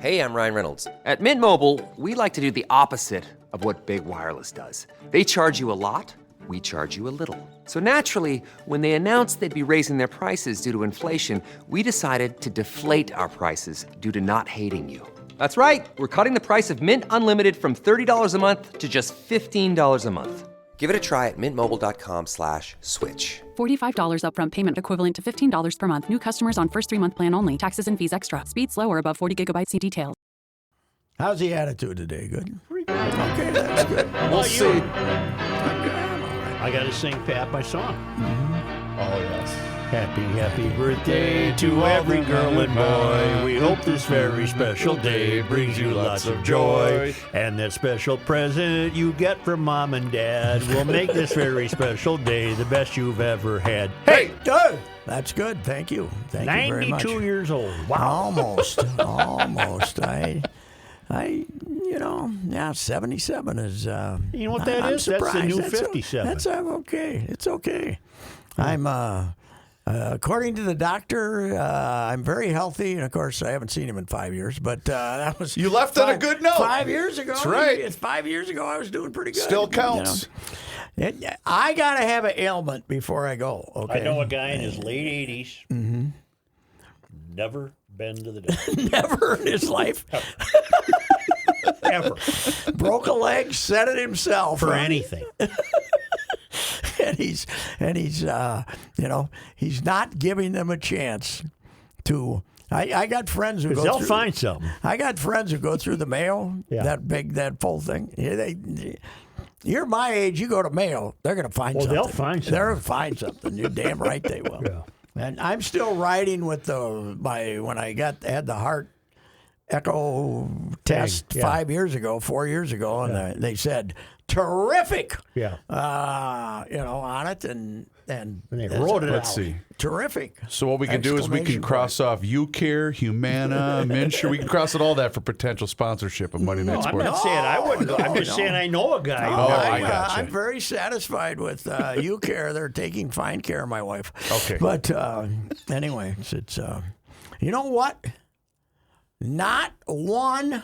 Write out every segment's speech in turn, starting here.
Hey, I'm Ryan Reynolds. At Mint Mobile, we like to do the opposite of what Big Wireless does. They charge you a lot, we charge you a little. So naturally, when they announced they'd be raising their prices due to inflation, we decided to deflate our prices due to not hating you. That's right. We're cutting the price of Mint Unlimited from $30 a month to just $15 a month. Give it a try at mintmobile.com/switch. $45 upfront payment equivalent to $15 per month. New customers on first 3-month plan only. Taxes and fees extra. Speed slower above 40 gigabytes. See details. How's the attitude today? Good? Pretty good. Okay, that's good. We'll see. I got to sing Pat my song. Mm-hmm. Oh, yes. Happy, happy birthday to every girl and boy. We hope this very special day brings you lots of joy. And that special present you get from Mom and Dad will make this very special day the best you've ever had. Hey, good. That's good. Thank you. Thank you very much. 92 years old. Wow. Almost. Yeah, 77 is. You know what that is? Surprised. That's the new 57. That's okay. It's okay. I'm, according to the doctor, I'm very healthy. And of course, I haven't seen him in 5 years, but that was. You left on a good note. 5 years ago. That's right. 5 years ago, I was doing pretty good. Still counts. I got to have an ailment before I go. Okay. I know a guy in his late 80s. Mm-hmm. Never been to the doctor. Never in his life. Ever. Broke a leg, said it himself. For anything. and he's he's not giving them a chance to. I got friends who go they'll through, find something. I got friends who go through the mail. Yeah. that full thing. You're my age. You go to mail, they're going to find something. They'll find something. They'll find something. You're damn right they will. Yeah. And I'm still riding with when I had the heart echo test 4 years ago, and they said terrific. Yeah. On it, and they wrote it out. Let's see. Terrific. So what we can do is we can cross off UCare, Humana, Minsure. We can cross it all that for potential sponsorship of Monday Night I'm Sports. not saying I wouldn't go. I'm just saying I know a guy. I gotcha. I'm very satisfied with UCare. They're taking fine care of my wife. Okay. But anyway, it's you know what? Not one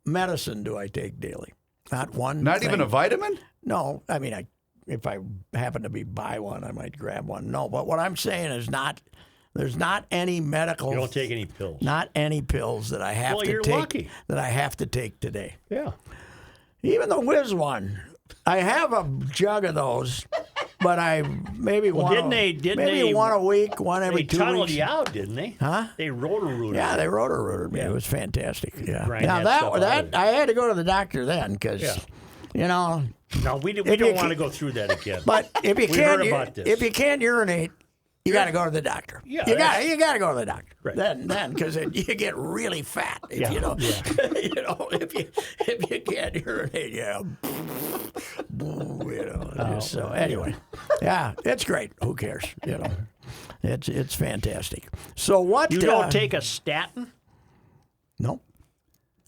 medicine do I take daily. Not one. Not thing. even a vitamin? No, I mean, if I happen to be buy one, I might grab one. No, but what I'm saying is there's not any medical. You don't take any pills. Not any pills that I have to you're take. Lucky. That I have to take today. Yeah. Even the Whiz one, I have a jug of those, but I maybe one. Didn't they one a week, one every 2 weeks. They tunneled you out, didn't they? Huh? They rotor-rooted. Yeah, they rotor-rooted me. It was fantastic. Yeah. Grind Now that stuff out. I had to go to the doctor then because, No, we don't want to go through that again. But if you We heard can't, about this. if you can't urinate, you got to go to the doctor. Yeah, you got to go to the doctor. Right. Then because you get really fat. If if you can't urinate, So anyway, it's great. Who cares? It's fantastic. So what? You don't take a statin? Nope.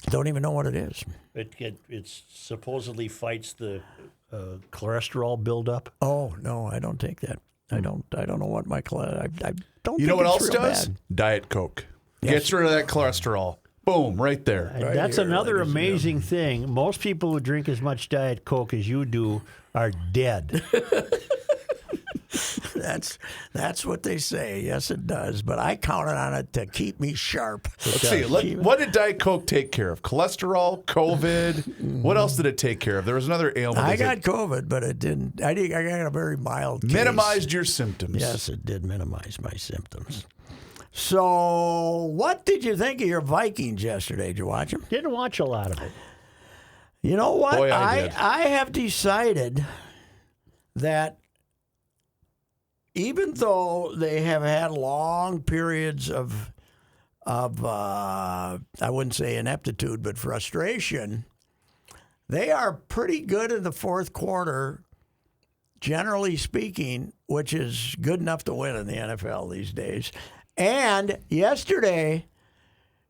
Don't even know what it is. It supposedly fights the cholesterol buildup. Oh no, I don't take that. I don't know what my I don't. You know think what it's else real does? bad. Diet Coke. Yes. Gets rid of that cholesterol. Boom, right there. And Right that's here, another ladies and amazing thing. Most people who drink as much Diet Coke as you do are dead. That's what they say. Yes, it does. But I counted on it to keep me sharp. Let's see. What did Diet Coke take care of? Cholesterol, COVID. What else did it take care of? There was another ailment. I got COVID, but it didn't. I got a very mild case. Minimized your symptoms. Yes, it did minimize my symptoms. So, what did you think of your Vikings yesterday? Did you watch them? Didn't watch a lot of it. You know what? Boy, I did. I have decided that even though they have had long periods of I wouldn't say ineptitude, but frustration, they are pretty good in the fourth quarter, generally speaking, which is good enough to win in the NFL these days. And yesterday,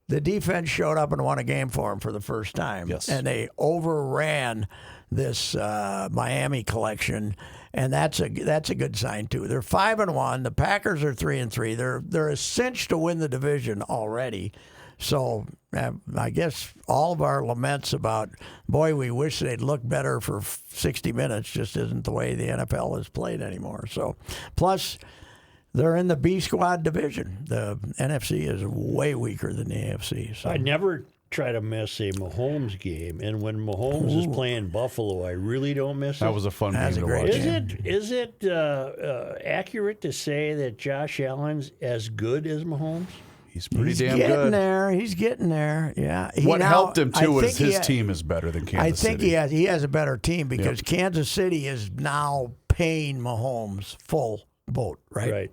the defense showed up and won a game for them for the first time. Yes. And they overran this Miami collection and that's a good sign too. They're 5-1. The Packers are 3-3. They're a cinch to win the division already. So I guess all of our laments about, boy, we wish they'd look better for 60 minutes just isn't the way the NFL is played anymore. So, plus, they're in the B squad division. The NFC is way weaker than the AFC. So. I never try to miss a Mahomes game, and when Mahomes is playing Buffalo, I really don't miss it. That was a fun That's game a to great watch. game. Is it accurate to say that Josh Allen's as good as Mahomes? He's pretty He's damn getting good. there. He's getting there. Yeah. What helped him I too think is he his ha- team is better than Kansas I think City. he has a better team because Kansas City is now paying Mahomes full boat, right? Right.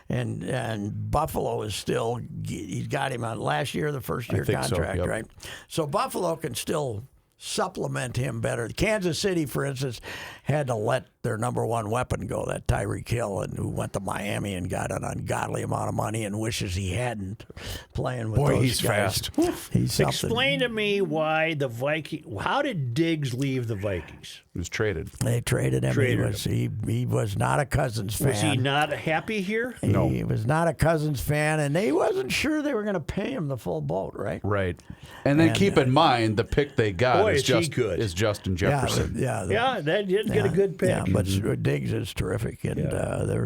And Buffalo is still, he's got him on last year, the first year think so, contract, yep. right? So Buffalo can still supplement him better. Kansas City, for instance, had to let their number one weapon go, that Tyreek Hill, and who went to Miami and got an ungodly amount of money and wishes he hadn't playing with Boy, those he's guys. fast. He's something. Explain to me why the Vikings. How did Diggs leave the Vikings? He was traded. They traded him. Traded He was not a Cousins fan. Was he not happy here? No. He was not a Cousins fan, and they wasn't sure they were going to pay him the full boat, right? Right. And then keep in mind the pick they got Boy, is, is he good. is Justin Jefferson. Yeah, they did get a good pick. Yeah, but Diggs is terrific, and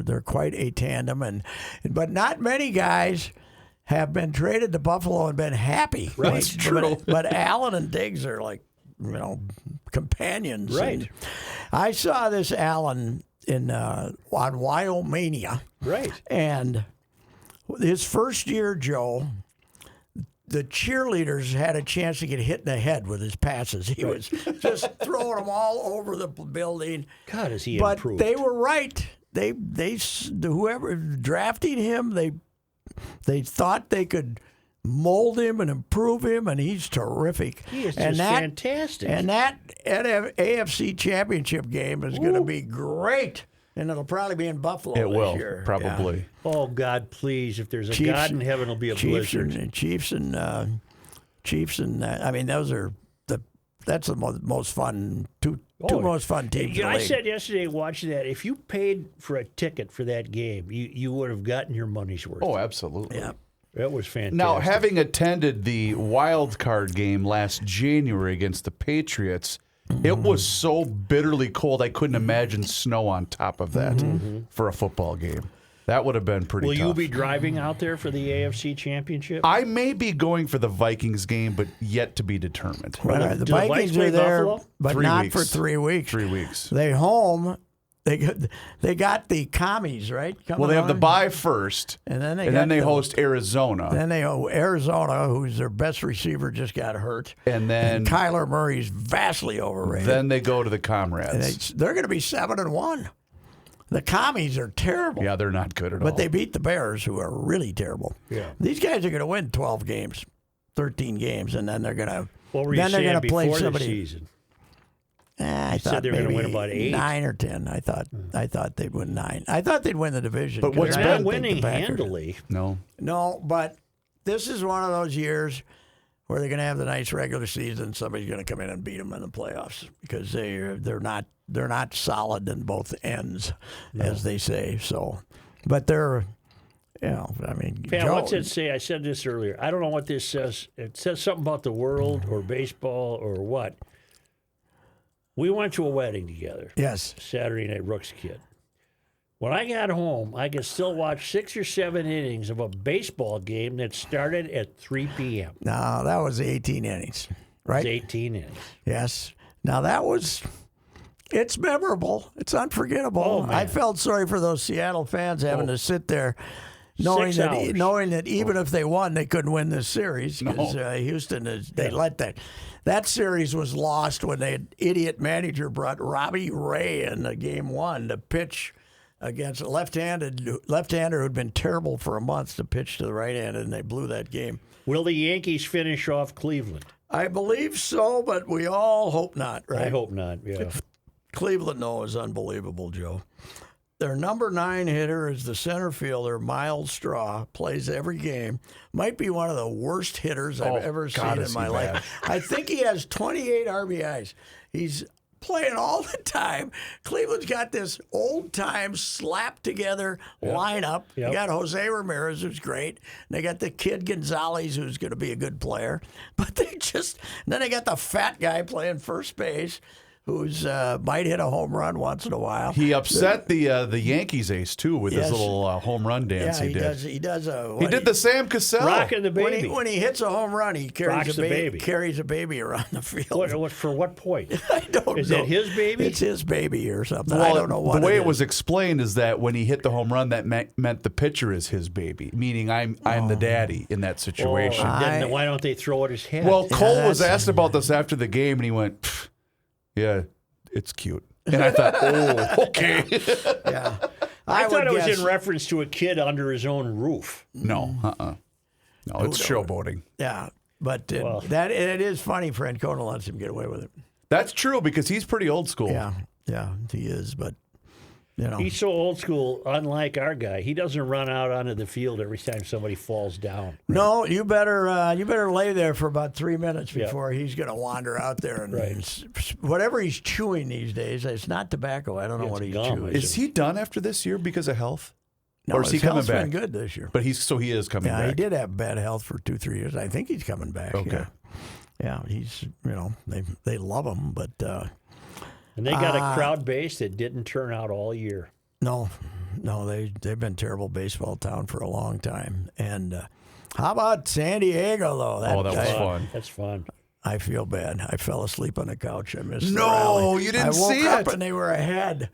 they're quite a tandem, but not many guys have been traded to Buffalo and been happy. Right. Like, That's true. But Allen and Diggs are like companions. Right. And I saw this Allen on Wyomania. Right. And his first year, Joe, the cheerleaders had a chance to get hit in the head with his passes. He was just throwing them all over the building. God, is he But improved? they were right. They whoever drafting him, they thought they could mold him and improve him, and he's terrific. He is and just fantastic. And that AFC Championship game is going to be great, and it'll probably be in Buffalo It this will, year. probably. Oh, God, please. If there's a God in heaven, it'll be a blizzard. Chiefs and I mean, that's the most fun two most fun teams. in the I league. said yesterday watching that, if you paid for a ticket for that game, you would have gotten your money's worth. Oh, absolutely. Yeah. That was fantastic. Now, having attended the wild card game last January against the Patriots, it was so bitterly cold I couldn't imagine snow on top of that for a football game. That would have been pretty Will tough. you be driving out there for the AFC Championship? I may be going for the Vikings game, but yet to be determined. Well, Do the the Vikes Vikings play are there, Buffalo? but 3 not weeks. for 3 weeks. 3 weeks. They home. They got the commies right. Well, they have the on. bye first, and then they host Arizona. Then they owe Arizona, who's their best receiver, just got hurt. And then Kyler Murray's vastly overrated. Then they go to the and Comrades. they're going to be 7-1. The commies are terrible. Yeah, they're not good at all. But they beat the Bears, who are really terrible. Yeah. These guys are going to win 12 games, 13 games, and then they're going to. What were you then they're saying going to play before the somebody. season? I thought they were gonna maybe win about 8? 9 or 10. I thought they'd win 9. I thought they'd win the division. But 'cause what's I They're didn't not think the winning Packers- handily. No. No, but this is one of those years where they're going to have the nice regular season. Somebody's going to come in and beat them in the playoffs because they're not solid in both ends, as they say. So, but they're. I mean, Pam, Joe, what's it say? I said this earlier. I don't know what this says. It says something about the world or baseball or what. We went to a wedding together Yes. Saturday night, Rook's kid. When I got home, I could still watch 6 or 7 innings of a baseball game that started at 3 p.m. No, that was the 18 innings, It right? was 18 innings. Yes. Now that was. It's memorable. It's unforgettable. Oh, man. I felt sorry for those Seattle fans having to sit there. Knowing 6 that, hours. knowing that even if they won, they couldn't win this series because Houston let that series was lost when the idiot manager brought Robbie Ray in the game 1 to pitch against a left-hander who'd been terrible for a month to pitch to the right-handed, and they blew that game. Will the Yankees finish off Cleveland? I believe so, but we all hope not. Right? I hope not. Yeah. Cleveland, though, is unbelievable, Joe. Their number 9 hitter is the center fielder, Miles Straw, plays every game. Might be one of the worst hitters I've ever God, seen is in my he life. bad. I think he has 28 RBIs. He's playing all the time. Cleveland's got this old-time slapped-together lineup. Yep. You got Jose Ramirez, who's great. And they got the kid Gonzalez, who's going to be a good player. But then they got the fat guy playing first base, who's might hit a home run once in a while. He upset the Yankees ace too with his little home run dance. Yeah, he did. He does. He did the Sam Cassell. Rocking the baby. When he hits a home run, he Rocks the baby. carries a baby around the field. For what point? I don't know. Is that his baby? It's his baby or something. Well, I don't know what the way it it is. was explained is that when he hit the home run, that meant the pitcher is his baby, meaning I'm the daddy in that situation. Then why don't they throw at his head? Well, Cole was asked about this after the game, and he went, "Pfft, "Yeah, it's cute." And I thought, "Oh, okay." Yeah. I thought it would was guess- in reference to a kid under his own roof. No, no, it's showboating. Yeah. But it is funny Francona lets him get away with it. That's true because he's pretty old school. Yeah, he is. But, He's so old school, unlike our guy. He doesn't run out onto the field every time somebody falls down. No, you better lay there for about 3 minutes before he's going to wander out there and whatever he's chewing these days. It's not tobacco. I don't know what he's gum. chewing. Is he done after this year because of health? No, or is he his coming health's back? been good this year. But he is coming Yeah, back. he did have bad health for 2-3 years. I think he's coming back. Okay. Yeah, he's they love him, but And they got a crowd base that didn't turn out all year. no, they've been terrible baseball town for a long time. And how about San Diego though? That was fun. That's fun. I feel bad. I fell asleep on the couch. I missed the No, rally. you didn't I woke see up it. and they were ahead.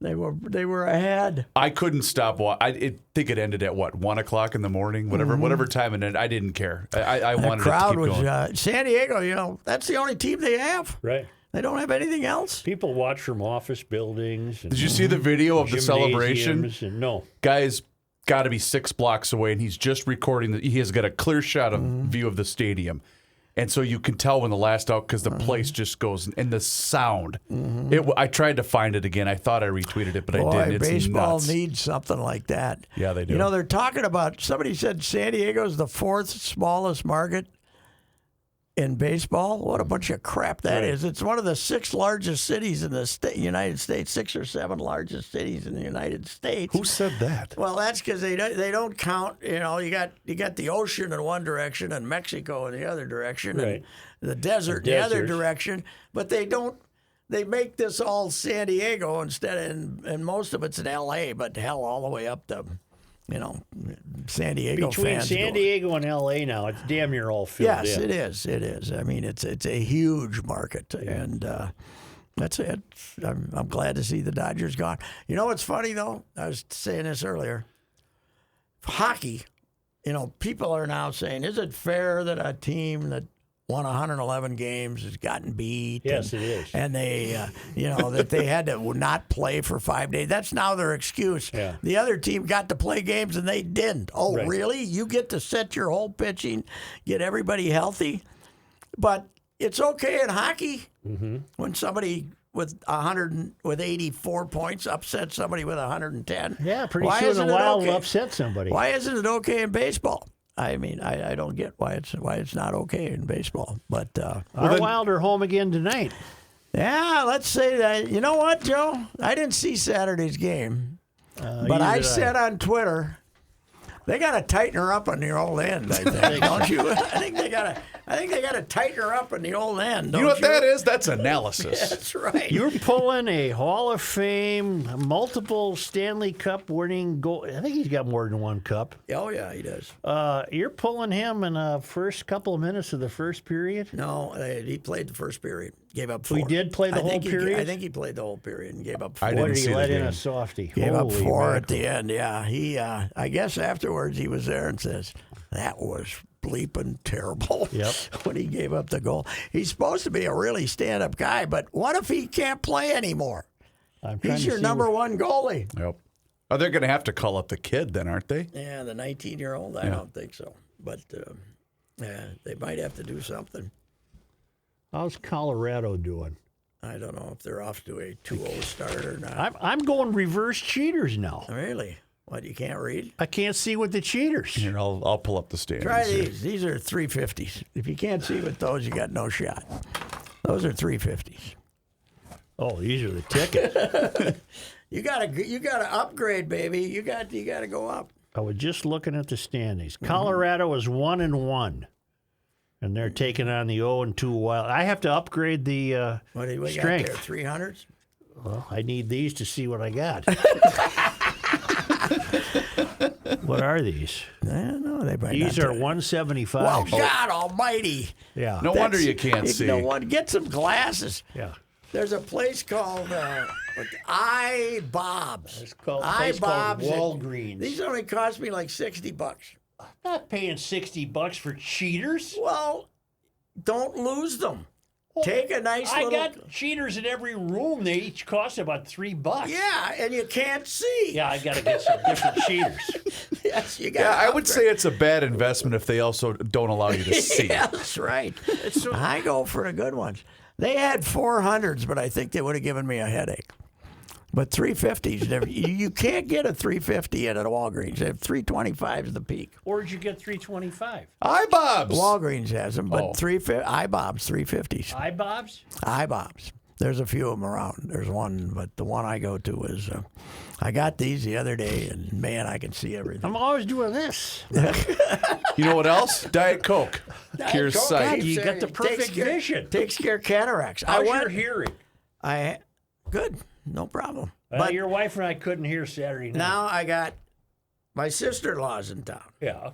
They were ahead. I couldn't stop. I think it ended at 1 o'clock in the morning, whatever time it ended. I didn't care. I The wanted crowd it to keep was going. San Diego. That's the only team they have. Right. They don't have anything else. People watch from office buildings. And Did you see the video of the celebration? gymnasiums and no. Guy's got to be 6 blocks away, and he's just recording. He has got a clear shot of view of the stadium. And so you can tell when the last out because the place just goes and the sound. I tried to find it again. I thought I retweeted it, but I didn't. It's baseball nuts. needs something like that. Yeah, they do. They're talking about. Somebody said San Diego's the 4th smallest market in baseball. What a bunch of crap that is! It's one of the 6th largest cities in the United States. 6 or 7 largest cities in the United States. Who said that? Well, that's because they don't count. You got the ocean in one direction and Mexico in the other direction, and the desert in the other direction. But they don't. They make this all San Diego instead, and most of it's in L.A. But hell, all the way up to, San Diego. Between fans San go. Diego and L.A. now, it's damn near all filled Yes, in. it is. It is. I mean, it's a huge market, and that's it. I'm glad to see the Dodgers gone. You know what's funny though? I was saying this earlier. Hockey, people are now saying, is it fair that a team that won 111 games has gotten beat? Yes, it is. And they, that they had to not play for 5 days. That's now their excuse. Yeah. The other team got to play games and they didn't. Oh, Right. really? You get to set your whole pitching, get everybody healthy, but it's okay in hockey when somebody with 84 points upsets somebody with 110. Yeah, pretty Why soon isn't the it Wild okay? will upset somebody. Why isn't it okay in baseball? I mean, I don't get why it's not okay in baseball. But Our Wild are home again tonight. yeah, let's say that. You know what, Joe? I didn't see Saturday's game, but I said on Twitter, they got to tighten her up on the old end. I think, don't you? I think they got to tighten her up on the old end. Don't You know what that is? That's analysis. That's right. You're pulling a Hall of Fame, multiple Stanley Cup winning goal. I think he's got more than one cup. Oh yeah, he does. You're pulling him in the first couple of minutes of the first period. No, he played the first period. Gave up 4. He did play the whole period? I think he played the whole period and gave up 4. I Boy, didn't did see he the let in game. a softie. Gave up Holy 4 at mackerel. the end. Yeah, he. I guess afterwards he was there and says that was bleeping terrible. Yep. When he gave up the goal, he's supposed to be a really stand-up guy, but what if he can't play anymore? I'm trying He's to your see number one goalie. Yep. Oh, they're going to have to call up the kid then, aren't they? Yeah, the 19-year-old. I don't think so, but yeah, they might have to do something. How's Colorado doing? I don't know if they're off to a 2-0 start or not. I'm going reverse cheaters now. Really? What, you can't read? I can't see with the cheaters. Here, I'll pull up the standings. Try here. these. These are 350s. If you can't see with those, you got no shot. Those are 350s. Oh, these are the tickets. You gotta upgrade, baby. You gotta go up. I was just looking at the standings. Colorado is 1-1, and they're taking on the 0-2 Wild. I have to upgrade the What do we strength. got there? 300s? Well, I need these to see what I got. What are these? I don't know. They might These not are do it. 175. Well, God Almighty! Yeah. No wonder you can't see. No one get some glasses. Yeah. There's a place called iBob's. It's called a place called iBob's. Walgreens. These only cost me like $60. I'm not paying $60 for cheaters. Well, don't lose them. Take a nice I little. got cheaters in every room. They each cost about $3. Yeah, and you can't see. Yeah, I got to get some different cheaters. Yes, you got. Yeah, I would say it's a bad investment if they also don't allow you to see. Yeah, that's right. I go for the good ones. They had 400s, but I think they would have given me a headache. But 350s, you can't get a 350 at a Walgreens. They have 325s the peak. Where'd you get 325? iBob's. Walgreens has them, but Oh. iBob's 350s. iBob's? iBob's. There's a few of them around. There's one, but the one I go to is. I got these the other day, and man, I can see everything. I'm always doing this. You know what else? Diet Coke. Cures Coke, sight. You got the perfect Takes care- vision. Takes care of cataracts. How's your hearing? Good, no problem. But your wife and I couldn't hear Saturday night. Now I got my sister-in-law's in town. Yeah.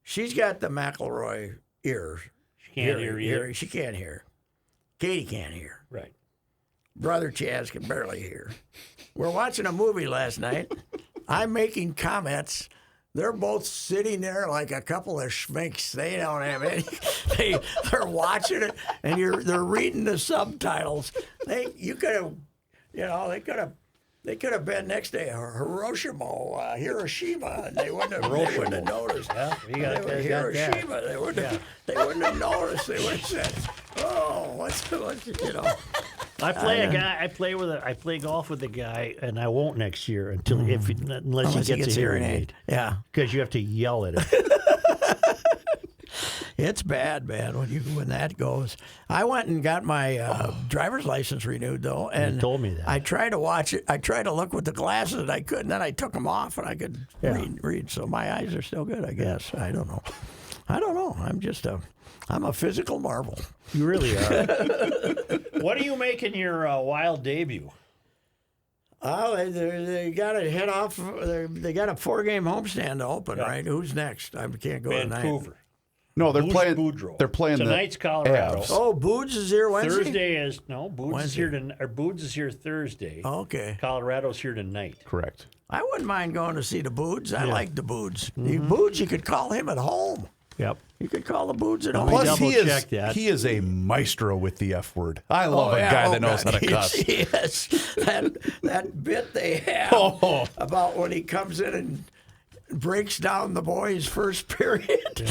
She's got the McElroy ears. She can't hear either. She can't hear. Katie can't hear. Right. Brother Chaz can barely hear. We're watching a movie last night. I'm making comments. They're both sitting there like a couple of schminks. They don't have any. They're watching it, and they're reading the subtitles. They could have been next day Hiroshima, and they wouldn't have noticed. Yeah, you got that. Hiroshima, they wouldn't have noticed. They would have said, "Oh, what's I play golf with a guy, and I won't next year unless he gets a hearing aid. Yeah, Because you have to yell at him. it's bad, man. When that goes, I went and got my driver's license renewed though, and You told me that. I tried to watch it. I tried to look with the glasses, and I couldn't. Then I took them off, and I could read. So my eyes are still good, I guess. I don't know. I'm a physical marvel. You really are. What are you making your Wild debut? Oh, they got to head off. They got a 4-game homestand to open, right? Who's next? I can't go tonight. Vancouver. No, they're Boots playing. Boudreaux. They're playing Tonight's the Colorado. Avs. Oh, Boods is here Wednesday? Thursday is Boods Wednesday. is here Boods is here Thursday. Okay. Colorado's here tonight. Correct. I wouldn't mind going to see the Boods. I like the Boods. The Boods, you could call him at home. Yep. You could call the Boods at home. Plus, he double-check that. is a maestro with the F word. I love a guy that knows how to cuss. Yes, that bit they have about when he comes in and breaks down the boys' first period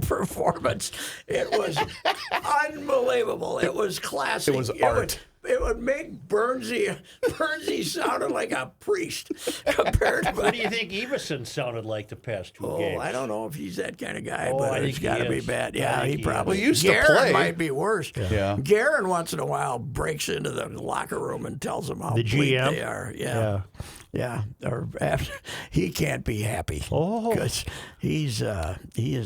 performance. It was unbelievable. It was classic. It was art. It would make Bernsey sounded like a priest compared to. What do you think Everson sounded like the past two games? I don't know if he's that kind of guy, I but think it's he got to be is. bad. I Yeah, think he he probably is. Well, used to Garen play. might be worse. Yeah. Garen once in a while breaks into the locker room and tells them how The bleak GM? they are. Yeah. Or after, he can't be happy. Because he is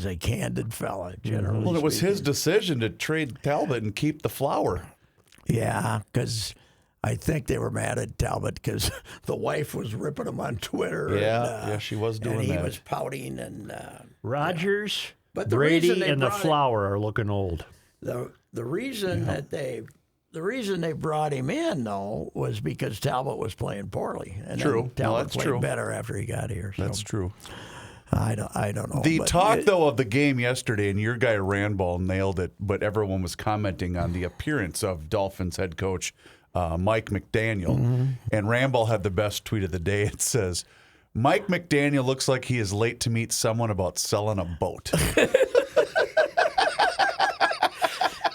a candid fella, generally. Well, it was his speaking. decision to trade Talbot and keep the flower. Yeah, because I think they were mad at Talbot because the wife was ripping him on Twitter. Yeah, she was doing and he that. was pouting and Rogers, But the reason Brady, they and the brought it- Flower are looking old. the reason the reson they brought him in though was because Talbot was playing poorly. And True. then Talbot that's played true. better after he got here. So That's true. I don't know. The but talk, though, of the game yesterday, and your guy Randball nailed it, but everyone was commenting on the appearance of Dolphins head coach Mike McDaniel. Mm-hmm. And Randball had the best tweet of the day. It says, Mike McDaniel looks like he is late to meet someone about selling a boat.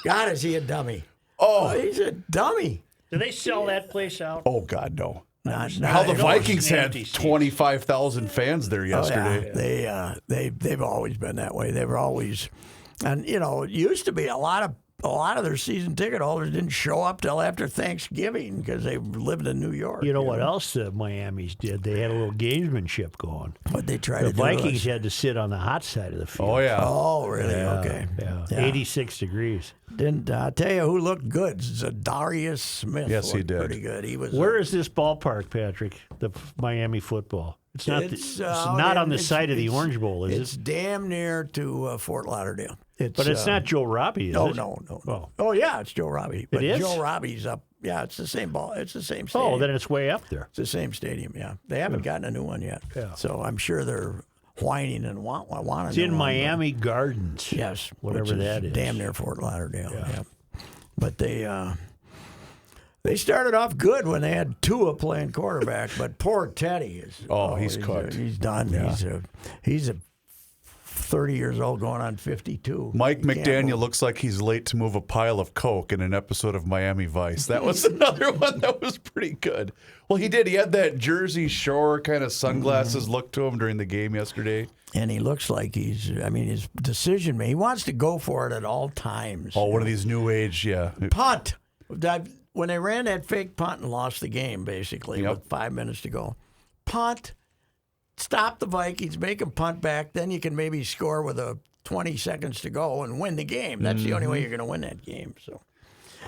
God, is he a dummy? Oh, He's a dummy. Do they sell that place out? oh God, no. Not How the at all. Vikings had empty seats. 25,000 fans there yesterday. Yeah. They've always been that way. They were always, and it used to be a lot of a lot of their season ticket holders didn't show up till after Thanksgiving because they lived in New York. You know what else the Miamis did? They had a little gamesmanship going. What they tried The to do Vikings was- had to sit on the hot side of the field. Oh, yeah. Oh, really? Okay. Yeah. Yeah. 86 degrees. Didn't I tell you who looked good? Zadarius Smith. Yes, he looked did. Pretty good. He was. Where is this ballpark, Patrick? The Miami football. It's not. It's out not on in- the it's- side of the it's- Orange Bowl, is It's it? damn near to Fort Lauderdale. But it's not Joe Robbie, is No, it? no. Oh. Oh, yeah, it's Joe Robbie. But is? Joe Robbie's up. Yeah, it's the same ball. It's the same stadium. Oh, then it's way up there. It's the same stadium. Yeah, they haven't gotten a new one yet. Yeah. So I'm sure they're whining and want a It's new in one, but- Miami Gardens. Yes, Whatever which that is. damn near Fort Lauderdale. Yeah. But they started off good when they had Tua playing quarterback, but poor Teddy is. He's cooked. He's done. Yeah. He's a 30 years old, going on 52. Mike He can't McDaniel move. looks like he's late to move a pile of coke in an episode of Miami Vice. That was another one that was pretty good. Well, he did. He had that Jersey Shore kind of sunglasses look to him during the game yesterday. And he looks like his decision making. He wants to go for it at all times. Oh, one of these new age, yeah. Punt. When they ran that fake punt and lost the game, basically, Yep. with 5 minutes to go. Punt, stop the Vikings, make them punt back, then you can maybe score with 20 seconds to go and win the game. That's the only way you're going to win that game. So,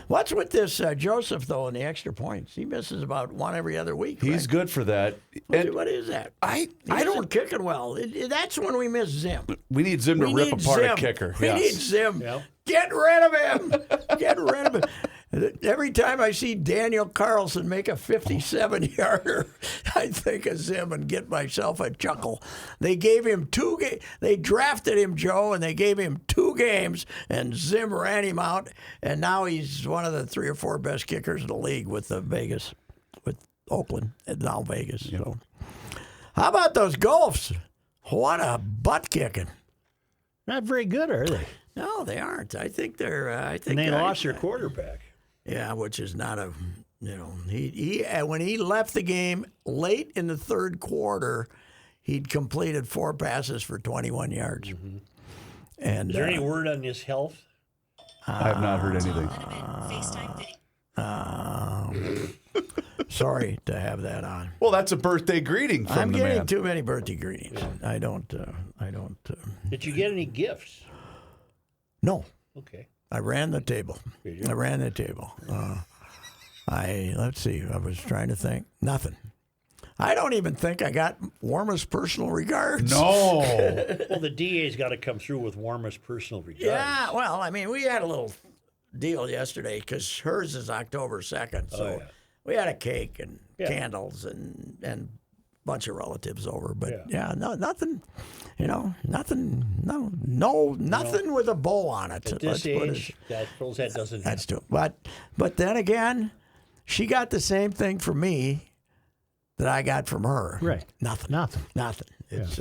what's with this Joseph, though, and the extra points? He misses about one every other week. He's right? good for that. And What is that? I I don't. don't kicking well. That's when we miss Zim. We need Zim to We rip need apart Zim. a kicker. We Yes. need Zim. Yep. Get rid of him. Get rid of him. Every time I see Daniel Carlson make a 57-yarder, I think of Zim and get myself a chuckle. They gave him They drafted him, Joe, and they gave him 2 games, and Zim ran him out, and now he's one of the 3 or 4 best kickers in the league with Oakland and now Vegas. So, how about those Gophers? What a butt kicking! Not very good, are they? No, they aren't. I think they're. I think And they they're- lost their quarterback. Yeah, which is not a. He when he left the game late in the third quarter, he'd completed 4 passes for 21 yards. And Is there any word on his health? I have not heard anything. sorry to have that on. Well, that's a birthday greeting from I'm the getting man. too many birthday greetings. I don't. Did you get any gifts? No. Okay. I ran the table. Did you? I ran the table. Let's see. I was trying to think. Nothing. I don't even think I got warmest personal regards. No. Well, the DA's got to come through with warmest personal regards. Yeah, well, I mean, we had a little deal yesterday because hers is October 2nd. So yeah. we had a cake and Yeah. candles and a bunch of relatives over. But Yeah. no, nothing, nothing with a bow on it. At this Let's put age, that doesn't That's true. But then again, she got the same thing from me that I got from her. Right. Nothing. It's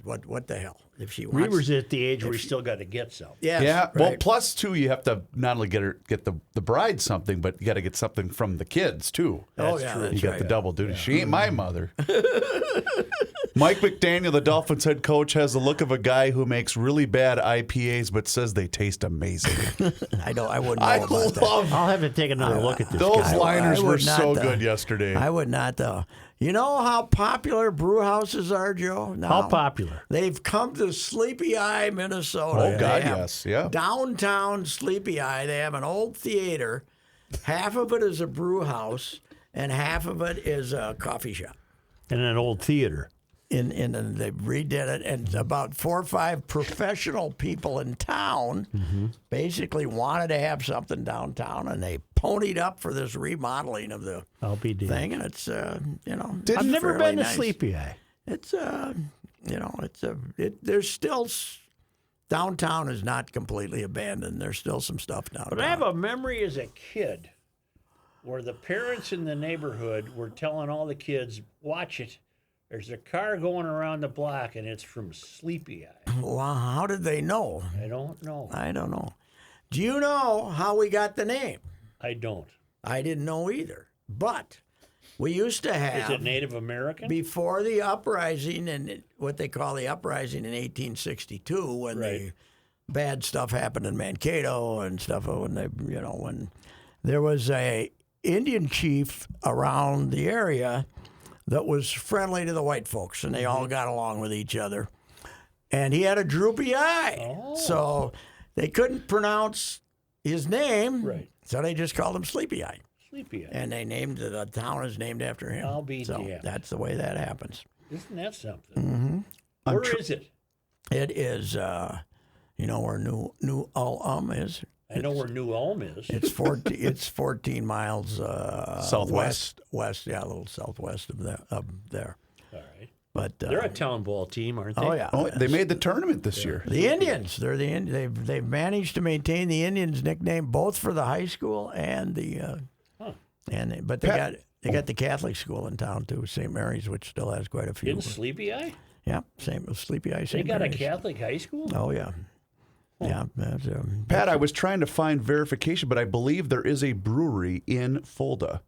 what the hell if she wants. Reaver's at the age where he's still got to get some. Yes, Yeah. Well, right. plus 2, you have to not only get the bride something, but you got to get something from the kids too. Oh, yeah, that's You got right. the double duty. She ain't my mother. Mike McDaniel, the Dolphins head coach, has the look of a guy who makes really bad IPAs but says they taste amazing. I wouldn't know I about that. love I'll have to take another look at this those guy. liners I were would not, so good yesterday. I would not, though. You know how popular brew houses are, Joe? Now, How popular? They've come to Sleepy Eye, Minnesota. Oh, They God, have yes. Yeah. Downtown Sleepy Eye. They have an old theater. Half of it is a brew house, and half of it is a coffee shop. In an old theater. And they redid it, and about 4 or 5 professional people in town basically wanted to have something downtown, and they ponied up for this remodeling of the I'll be damned. thing, and it's I've never been to nice. Sleepy Eye. It's there's still downtown is not completely abandoned. There's still some stuff downtown. But I have a memory as a kid where the parents in the neighborhood were telling all the kids, watch it. There's a car going around the block, and it's from Sleepy Eye. Well, how did they know? I don't know. I don't know. Do you know how we got the name? I don't. I didn't know either. But we used to have Is it Native American? before the uprising and what they call the uprising in 1862 when Right. bad stuff happened in Mankato and stuff when when there was a Indian chief around the area that was friendly to the white folks, and they all got along with each other. And he had a droopy eye, so they couldn't pronounce his name, Right. so they just called him Sleepy Eye. Sleepy Eye. And they named the town is named after him. I'll be so damned. that's the way that happens. Isn't that something? Where is it? It is, you know where New Ulm is? I know where New Ulm is. It's 14 miles Southwest. west, yeah, a little southwest of there. All right. But They're a town ball team, aren't they? oh yeah, Oh, they made the tournament this year. the Indians. They're the they've managed to maintain the Indians nickname both for the high school and the but they got the Catholic school in town too, St. Mary's, which still has quite a few. In Sleepy Eye? Yeah, same with Sleepy Eye. They St. got a Mary's. Catholic high school? Oh yeah, yeah. That's, Pat, I was trying to find verification, but I believe there is a brewery in Fulda.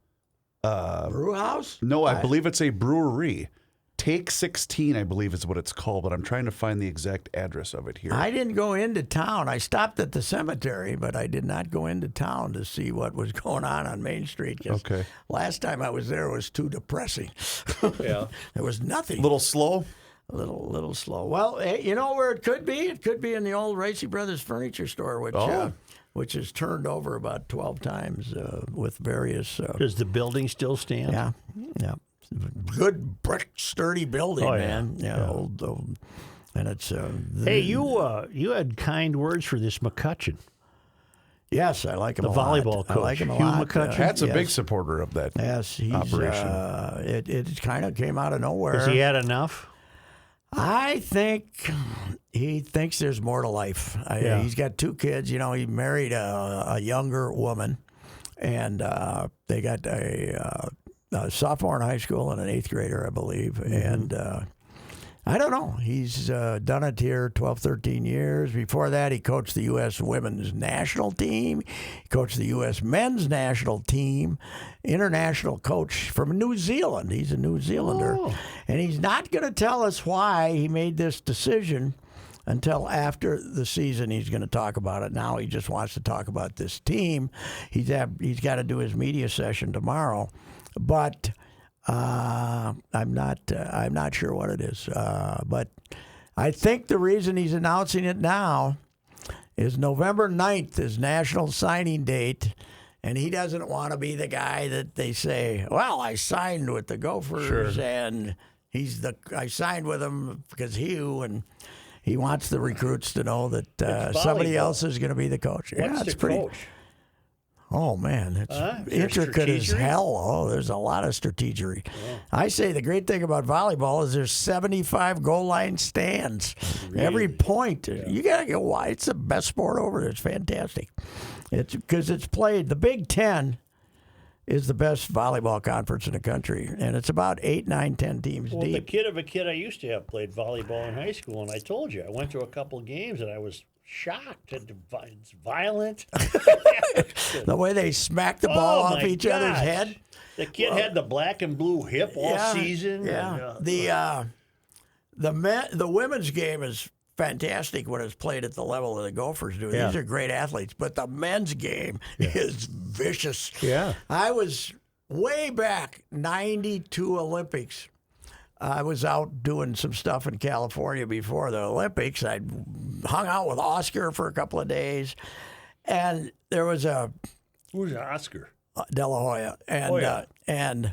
brew house. No, I believe it's a brewery. Take 16, I believe is what it's called, but I'm trying to find the exact address of it here. I didn't go into town. I stopped at the cemetery, but I did not go into town to see what was going on Main Street. 'Cause Okay. last time I was there, it was too depressing. Yeah. There was nothing. A little slow? A little slow. Well, you know where it could be? It could be in the old Racy Brothers furniture store, which is turned over about 12 times with various. Does the building still stand? Yeah. Good brick, sturdy building, Oh, yeah. man. Yeah, old, and it's. Hey, you had kind words for this McCutcheon. Yes, I like him The a lot. volleyball I like him a coach, Hugh lot. McCutcheon. Pat's a yes. big supporter of that Yes, he's, operation. It kind of came out of nowhere. Has he had enough? I think he thinks there's more to life. Yeah. He's got 2 kids. You know, he married a younger woman, and they got a sophomore in high school and an 8th grader, I believe. Mm-hmm. And I don't know. He's done it here 12, 13 years. Before that, he coached the U.S. women's national team. He coached the U.S. men's national team. International coach from New Zealand. He's a New Zealander. Oh. And he's not going to tell us why he made this decision until after the season. He's going to talk about it. Now he just wants to talk about this team. He's got to do his media session tomorrow. But I'm not sure what it is. But I think the reason he's announcing it now is November 9th is National Signing Date, and he doesn't want to be the guy that they say, well, I signed with the Gophers, and I signed with him because Hugh, and he wants the recruits to know that somebody else is going to be the coach. What's it's the pretty. coach? Oh, man, it's Is there intricate as strategery? hell. Oh, there's a lot of strategery. I say the great thing about volleyball is there's 75 goal line stands. Every point, you got to go wide. It's the best sport over there. It's fantastic. It's because it's played. The Big Ten is the best volleyball conference in the country, and it's about 8, 9, 10 teams Well, the deep. kid of a kid I used to have played volleyball in high school, and I told you I went to a couple games and I was shocked. It's violent. The way they smack the ball off my each other's gosh. head. The kid had the black and blue hip all season. Yeah. And, The women's game is fantastic when it's played at the level of the Gophers do. Yeah. These are great athletes, but the men's game is vicious. Yeah. I was way back, 92 Olympics. I was out doing some stuff in California before the Olympics. I hung out with Oscar for a couple of days, and there was a who's Oscar? De La Hoya, and and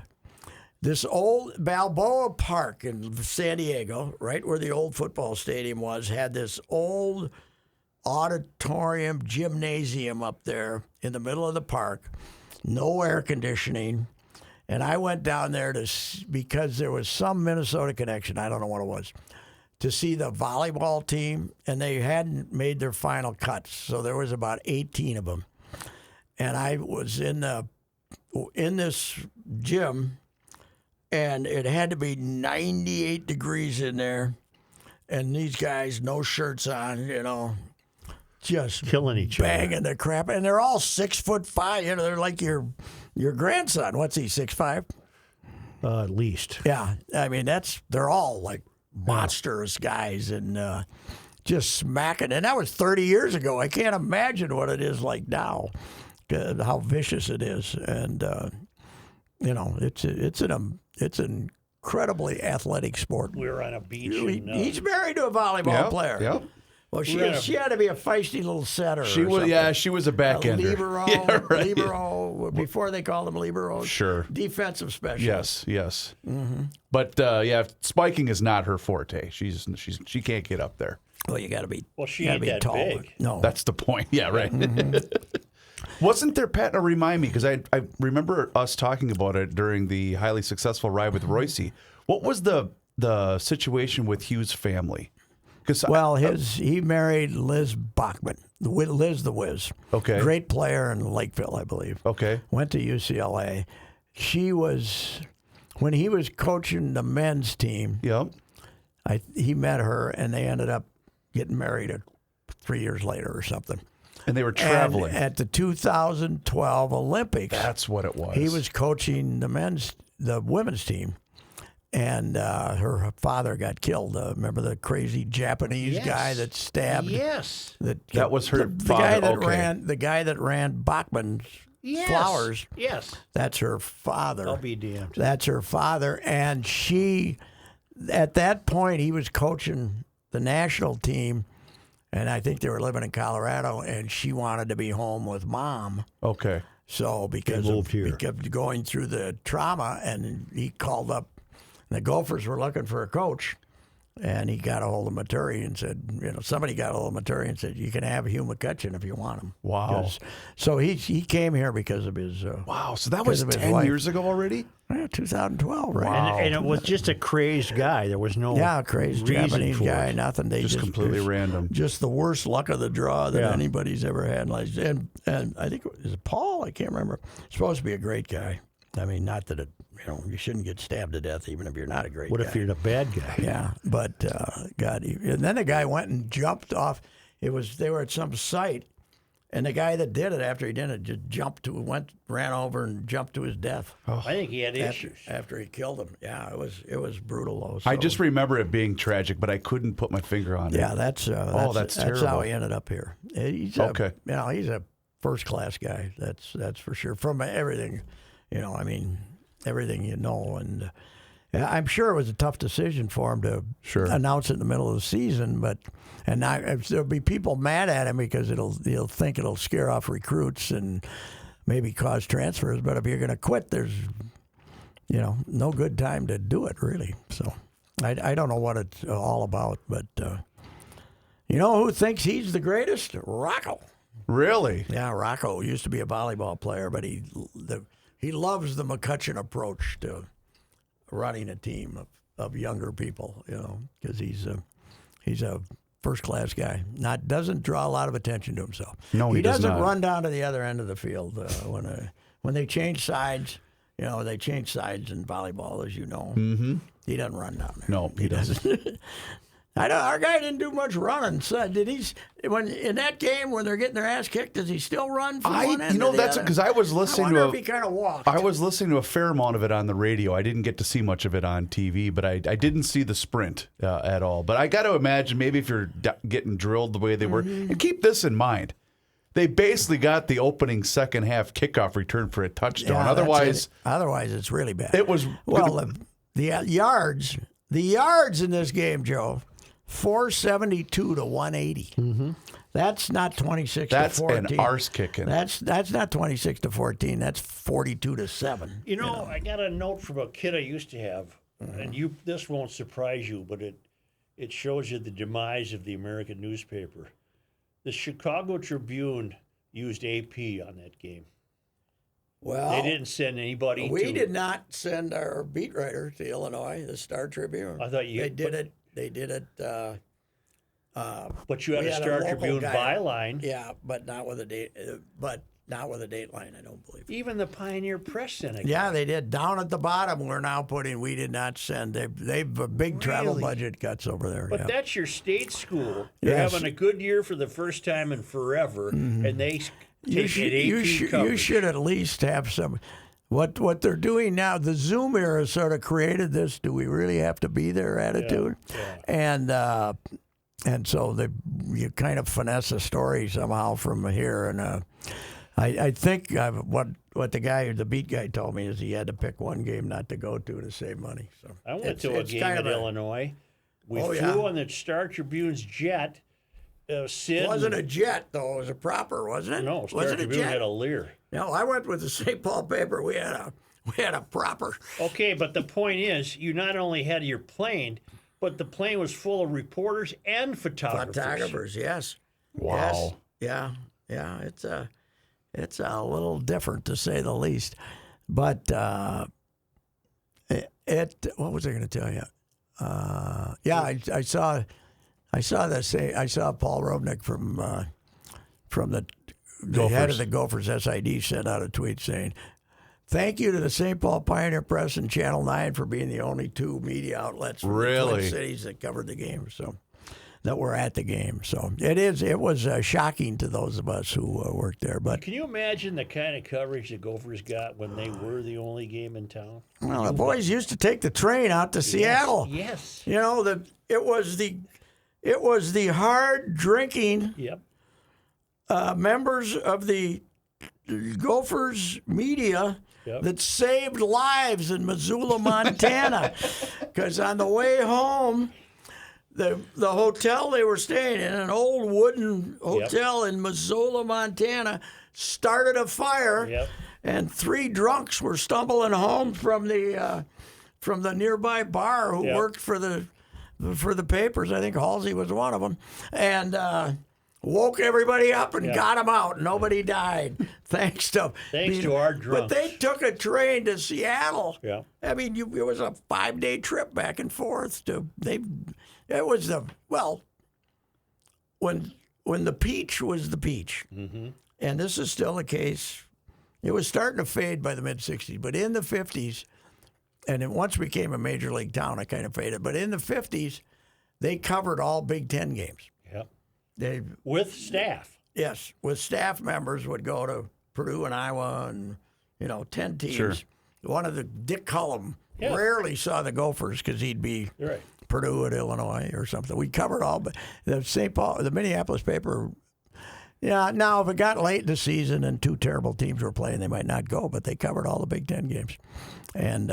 this old Balboa Park in San Diego, right where the old football stadium was, had this old auditorium gymnasium up there in the middle of the park, no air conditioning. And I went down there because there was some Minnesota connection, I don't know what it was, to see the volleyball team, and they hadn't made their final cuts, so there was about 18 of them. And I was in this gym, and it had to be 98 degrees in there, and these guys, no shirts on, just Killing each other. banging the crap, and they're all 6'5". They're like your grandson. What's he, 6'5"? At least. Yeah, I mean they're all like monstrous guys, and just smacking. And that was 30 years ago. I can't imagine what it is like now, how vicious it is. And, it's an incredibly athletic sport. We were on a beach. He's married to a volleyball player. Yep. Well, she had to be a feisty little setter. She was, she was a backender. Libero, Yeah, right. libero, before they called them liberos. Sure. Defensive specialist. Yes. Mm-hmm. But spiking is not her forte. She can't get up there. Well, you got to be. Well, she gotta ain't be that tall. big. No, That's the point. Yeah, right. Wasn't there, Pat? Now remind me, because I remember us talking about it during the highly successful ride with Royce. What was the situation with Hughes' family? He married Liz Bachman, Liz the Wiz. Okay. Great player in Lakeville, I believe. Okay. Went to UCLA. When he was coaching the men's team, Yep. he met her, and they ended up getting married 3 years later or something. And they were traveling. And at the 2012 Olympics. That's what it was. He was coaching the women's team. And her father got killed. Remember the crazy Japanese guy that stabbed? Yes. That was her the father. guy that Okay. the guy that ran Bachman's Flowers. Yes. That's her father. I'll be damned. That's her father. And at that point, he was coaching the national team. And I think they were living in Colorado, and she wanted to be home with Mom. Okay. So because of going through the trauma, and he called up. The Gophers were looking for a coach, and he got a hold of Maturi and said, somebody got a hold of Maturi and said, you can have Hugh McCutcheon if you want him. Wow. So he came here because of his. Wow. So that was 10 wife. years ago already? 2012, right? Wow. And it was just a crazy guy. There was no crazy reason Japanese for guy, it. nothing. They Just completely random. Just the worst luck of the draw that anybody's ever had. And I think is it Paul? I can't remember. Supposed to be a great guy. I mean, not that you shouldn't get stabbed to death even if you're not a great guy. What if you're the bad guy? Yeah, but and then the guy went and jumped off. They were at some site, and the guy that did it after he did it just ran over and jumped to his death. I think he had issues. After he killed him. Yeah, it was brutal though. So. I just remember it being tragic, but I couldn't put my finger on it. Yeah, that's that's terrible. how he ended up here. He's he's a first class guy. That's for sure. From everything, everything and I'm sure it was a tough decision for him to announce it in the middle of the season. There'll be people mad at him because he'll think it'll scare off recruits and maybe cause transfers. But if you're going to quit, there's no good time to do it really. So I don't know what it's all about, but who thinks he's the greatest? Rocco. Really? Yeah, Rocco used to be a volleyball player, but he loves the McCutcheon approach to running a team of younger people, because he's a first-class guy. Doesn't draw a lot of attention to himself. No, he does doesn't not. run down to the other end of the field when they change sides. They change sides in volleyball, as you know. Mm-hmm. He doesn't run down there. No, he doesn't. I know our guy didn't do much running. So when in that game when they're getting their ass kicked, does he still run from one end? That's because I was listening to. If he kind of walked. I was listening to a fair amount of it on the radio. I didn't get to see much of it on TV, but I didn't see the sprint at all. But I got to imagine maybe if you're getting drilled the way they were, and keep this in mind. They basically got the opening second half kickoff return for a touchdown. Yeah, otherwise, it's really bad. It was the yards in this game, Joe. 472 to 180. Mm-hmm. That's not 26 to 14. That's an arse kicking. That's not 26 to 14. That's 42 to 7. I got a note from a kid I used to have, and this won't surprise you, but it shows you the demise of the American newspaper. The Chicago Tribune used AP on that game. Well, they didn't send anybody. We did not send our beat writer to Illinois, the Star Tribune. I thought they did it. They did it. But you had a Star Tribune byline. Yeah, but not with a date. Not with a dateline, I don't believe. Even the Pioneer Press sent it. Yeah, they did. Down at the bottom, we're now putting. We did not send. They've a big travel budget cuts over there. But that's your state school. They're having a good year for the first time in forever, and they take you should at least have some. What they're doing now, the Zoom era sort of created this. Do we really have to be there attitude? Yeah. And And so you kind of finesse a story somehow from here. And I think what the beat guy told me is he had to pick one game not to go to save money. So I went to a game in Illinois. We flew on the Star Tribune's jet. Sid wasn't a jet though; it was a proper, wasn't it? No, Star Tribune had a Lear. No, I went with the St. Paul paper. We had a proper. Okay, but the point is, you not only had your plane, but the plane was full of reporters and photographers. Photographers, yes. Wow. Yes. Yeah. It's a little different to say the least, but what was I going to tell you? I saw Paul Robnick from the head of the Gophers SID sent out a tweet saying, "Thank you to the St. Paul Pioneer Press and Channel 9 for being the only two media outlets from the Twin Cities that covered the game." So that were at the game. So it was shocking to those of us who worked there. But can you imagine the kind of coverage the Gophers got when they were the only game in town? Well, the boys used to take the train out to Seattle. Yes. You know, it was the hard drinking members of the Gophers media that saved lives in Missoula, Montana. Because on the way home, the hotel they were staying in, an old wooden hotel in Missoula, Montana, started a fire, and 3 drunks were stumbling home from the nearby bar who worked for the papers. I think Halsey was one of them, and woke everybody up and got them out. Nobody died, thanks to our drunks. But they took a train to Seattle. Yeah, I mean, it was a 5-day trip back and forth. It was when the peach was the peach, and this is still the case. It was starting to fade by the mid-'60s, but in the 50s, and it once became a major league town, it kind of faded. But in the 50s, they covered all Big Ten games. Yep. With staff. Yes, with staff members would go to Purdue and Iowa and, 10 teams. Sure. One of the Dick Cullum rarely saw the Gophers because he'd be Purdue at Illinois or something. We covered all, but the Minneapolis paper. Yeah, now if it got late in the season and 2 terrible teams were playing, they might not go, but they covered all the Big Ten games. And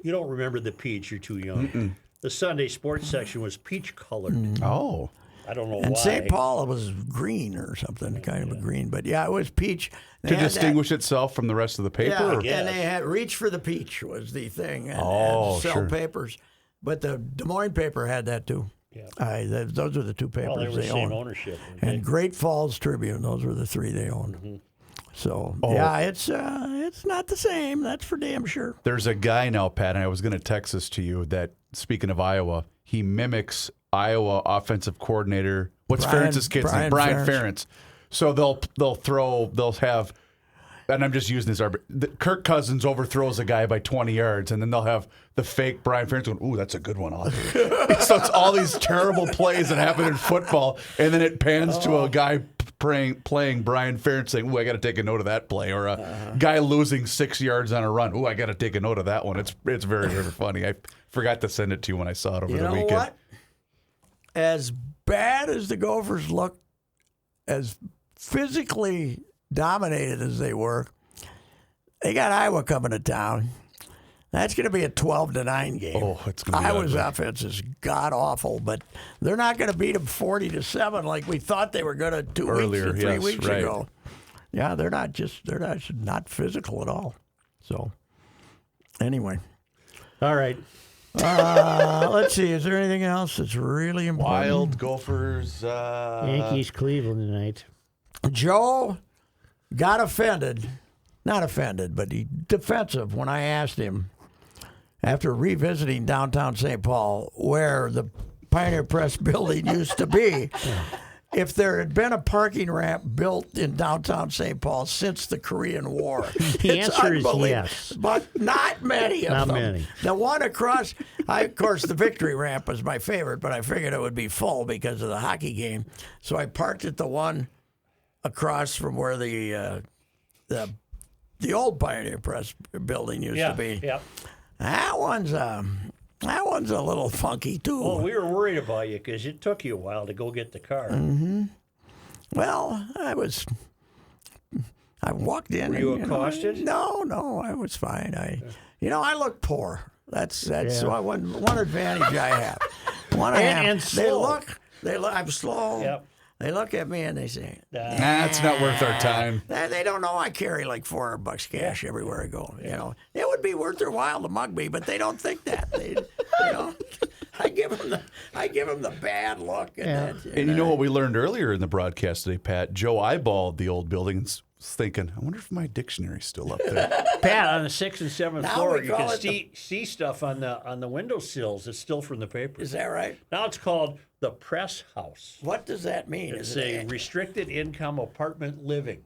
you don't remember the peach, you're too young. Mm-mm. The Sunday sports section was peach colored. Oh. I don't know why. And St. Paul was green or something, kind of a green. But yeah, it was peach. To distinguish itself from the rest of the paper? Yeah, and they had reach for the peach was the thing. And sell papers. But the Des Moines paper had that too. Yeah. Those are the 2 papers they were the same owned. ownership. And Great Falls Tribune, those were the 3 they owned. Mm-hmm. So, it's not the same. That's for damn sure. There's a guy now, Pat, and I was going to text this to you, that, speaking of Iowa, he mimics Iowa offensive coordinator. What's Ferentz's kid's name? Brian Ferentz. So they'll have, and I'm just using this, Kirk Cousins overthrows a guy by 20 yards, and then they'll have the fake Brian Ferentz going, "Ooh, that's a good one." So it's all these terrible plays that happen in football, and then it pans to a guy playing Brian Ferentz saying, "Ooh, I got to take a note of that play," or a guy losing 6 yards on a run. "Ooh, I got to take a note of that one." It's very, very funny. I forgot to send it to you when I saw it over the weekend. You know what? As bad as the Gophers look, as physically dominated as they were, they got Iowa coming to town. That's going to be a 12-9 game. Oh, it's going to be Iowa's ugly. offense is god awful, but they're not going to beat them 40-7 like we thought they were going to 3 weeks ago. Yeah, they're not physical at all. So, anyway. All right. Let's see. Is there anything else that's really important? Wild Gophers. Yankees, Cleveland tonight. Joe got offended. Not offended, but defensive when I asked him, after revisiting downtown St. Paul, where the Pioneer Press building used to be, if there had been a parking ramp built in downtown St. Paul since the Korean War. The answer is yes. But not many of them. Not many. The one across, of course, the victory ramp was my favorite, but I figured it would be full because of the hockey game. So I parked at the one across from where the old Pioneer Press building used to be. Yeah. That one's That one's a little funky, too. Oh, we were worried about you because it took you a while to go get the car. Well, I walked in. Were you accosted? No, I was fine. I look poor. That's one advantage I have. And slow. I'm slow. Yep. They look at me and they say, That's not worth our time. They don't know I carry like $400 cash everywhere I go. It would be worth their while to mug me, but they don't think that. I give them the bad look. And And you know what we learned earlier in the broadcast today, Pat? Joe eyeballed the old building and was thinking, I wonder if my dictionary's still up there. Pat, on the 6th and 7th Now floor, we you call can it see stuff on the windowsills that's still from the paper. Is that right? Now it's called the press house. What does that mean? It's Is a it restricted income apartment living.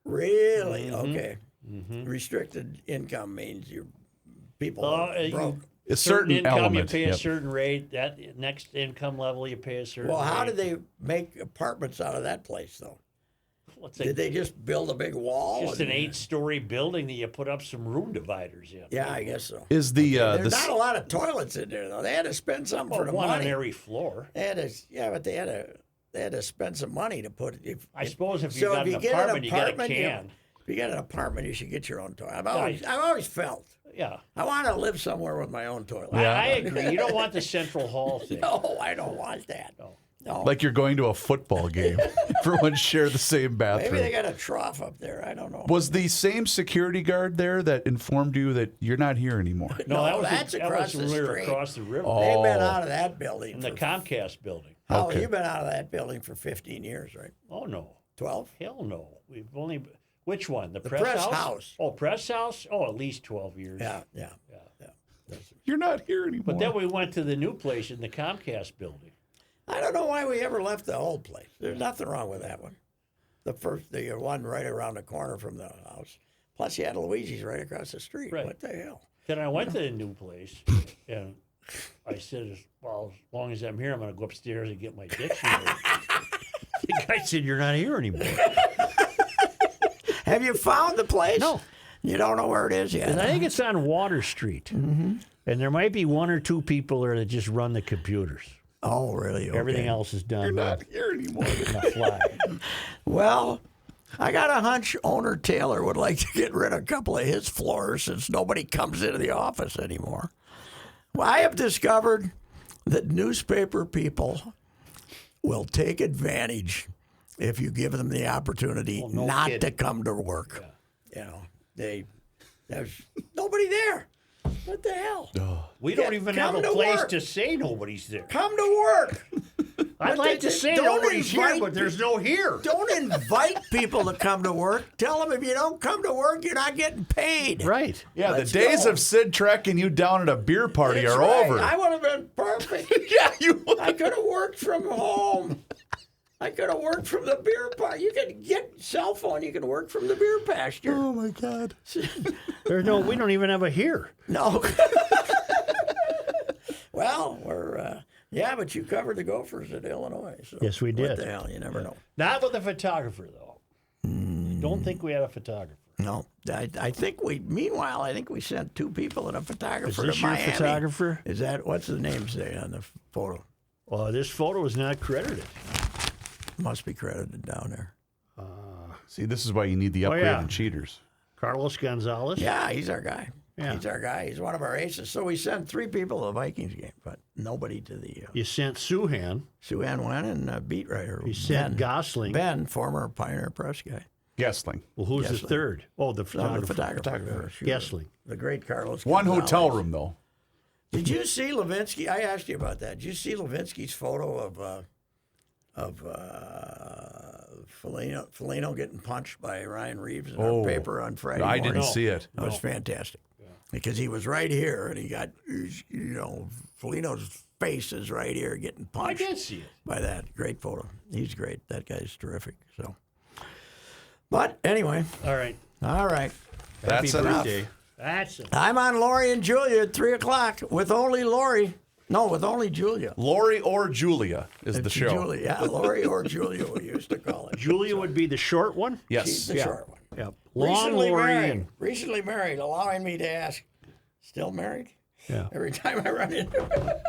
really okay? Restricted income means people are broke. A certain certain income element. you pay Yep. a certain rate. That next income level you pay a certain. Well, how rate. did they make apartments out of that place, though? What's Did they just build a big wall? Just an and- 8-story building that you put up some room dividers in. Yeah, I guess so. Is the There's the not a lot of toilets in there, though. They had to spend something for the One on money. every floor. They had to, but they had to spend some money to put it. I suppose if so you got if an you get apartment, you get a apartment, can. If you get an apartment, you should get your own toilet. I've always felt Yeah. I want to live somewhere with my own toilet. I agree. You don't want the central hall thing. No, I don't want that. No. like you're going to a football game. Everyone share the same bathroom. Maybe they got a trough up there. I don't know. Was the same security guard there that informed you that you're not here anymore? No, that was that's across that was the when we were street. across the river. They've been out of that building. In the for- Comcast building. Oh, Okay. you've been out of that building for 15 years, right? Oh no. 12? Hell no. We've only which one? The press house? house. Oh, press house? Oh, at least 12 years. Yeah. You're not here anymore. But then we went to the new place in the Comcast building. I don't know why we ever left the old place. There's nothing wrong with that one. The one right around the corner from the house. Plus, you had Luigi's right across the street. Right. What the hell? Then I went to the new place, and I said, well, as long as I'm here, I'm going to go upstairs and get my dictionary. The guy said, you're not here anymore. Have you found the place? No. You don't know where it is yet? And I think it's on Water Street. Mm-hmm. And there might be one or two people there that just run the computers. Oh, really? Okay. Everything else is done not here anymore. on the fly. Well, I got a hunch owner Taylor would like to get rid of a couple of his floors since nobody comes into the office anymore. Well, I have discovered that newspaper people will take advantage if you give them the opportunity no not kidding. to come to work. There's nobody there. What the hell? We don't even have come a to place work. to say nobody's there. Come to work. I'd like to say don't nobody's here, invite but there's no here. Don't invite people to come to work. Tell them if you don't come to work, you're not getting paid. Right. Yeah, Let's the days go. of Sid tracking you down at a beer party That's are right. over. I would have been perfect. yeah, you would. I could have worked from home. I could have worked from the beer pasture. You can get cell phone. You can work from the beer pasture. Oh my God. There's no. We don't even have a here. No. Well, yeah, but you covered the Gophers at Illinois. So Yes, we did. What the hell? You never know. Not with a photographer though. I don't think we had a photographer. No, I think meanwhile, I think we sent two people and a Is photographer this to your Miami. photographer? Is that, what's the name say on the photo? Well, this photo is not credited. Must be credited down there. See, this is why you need the upgrade yeah. in cheaters. Carlos Gonzalez. Yeah, he's our guy. Yeah. He's our guy. He's one of our aces. So we sent three people to the Vikings game, but nobody to the You sent Suhan. Sue-Ann went and beat writer. You sent Gosling. Ben, former Pioneer Press guy. Gessling. Well, who's the Gessling. third? Oh, the No, photographer. the photographer. Sure. Gessling. The great Carlos. One Gonzalez. hotel room, though. Did you see Levinsky? I asked you about that. Did you see Levinsky's photo of Foligno getting punched by Ryan Reeves in our paper on Friday I morning? didn't see it. That was fantastic. Because he was right here, and he got, Foligno's face is right here getting I punched did see it. by that. Great photo. He's great. That guy's terrific. So, but anyway, All right. all right. That's Happy enough. birthday. That's it. I'm on Lori and Julia at 3 o'clock with only Lori. No, with only Julia. Lori or Julia is the show. Julia, yeah, Lori or Julia, we used to call it. Julia would be the short one. Yes. She's the short one. Yep. Long Lori. Recently married, allowing me to ask, still married? Yeah. Every time I run into her.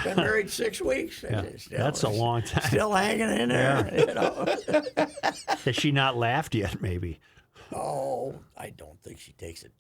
Been married 6 weeks. Yeah. That's a long time. Still hanging in there. You know? Has she not laughed yet, maybe? Oh, I don't think she takes it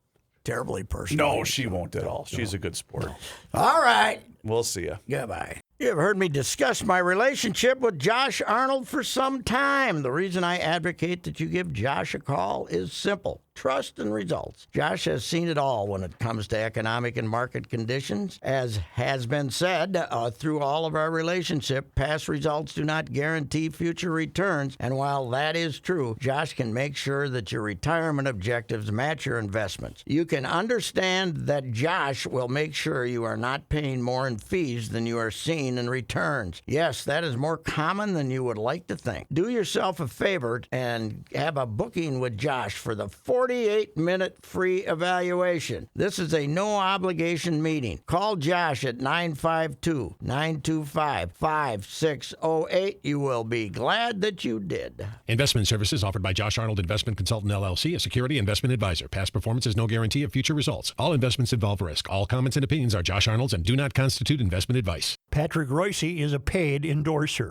terribly personally. No, she won't at all. She's a good sport. All right. We'll see ya. Goodbye. You've heard me discuss my relationship with Josh Arnold for some time. The reason I advocate that you give Josh a call is simple. Trust and results. Josh has seen it all when it comes to economic and market conditions. As has been said, through all of our relationship, past results do not guarantee future returns. And while that is true, Josh can make sure that your retirement objectives match your investments. You can understand that Josh will make sure you are not paying more in fees than you are seeing in returns. Yes, that is more common than you would like to think. Do yourself a favor and have a booking with Josh for the 48-minute free evaluation. This is a no-obligation meeting. Call Josh at 952-925-5608. You will be glad that you did. Investment services offered by Josh Arnold Investment Consultant LLC, a security investment advisor. Past performance is no guarantee of future results. All investments involve risk. All comments and opinions are Josh Arnold's and do not constitute investment advice. Patrick Royce is a paid endorser.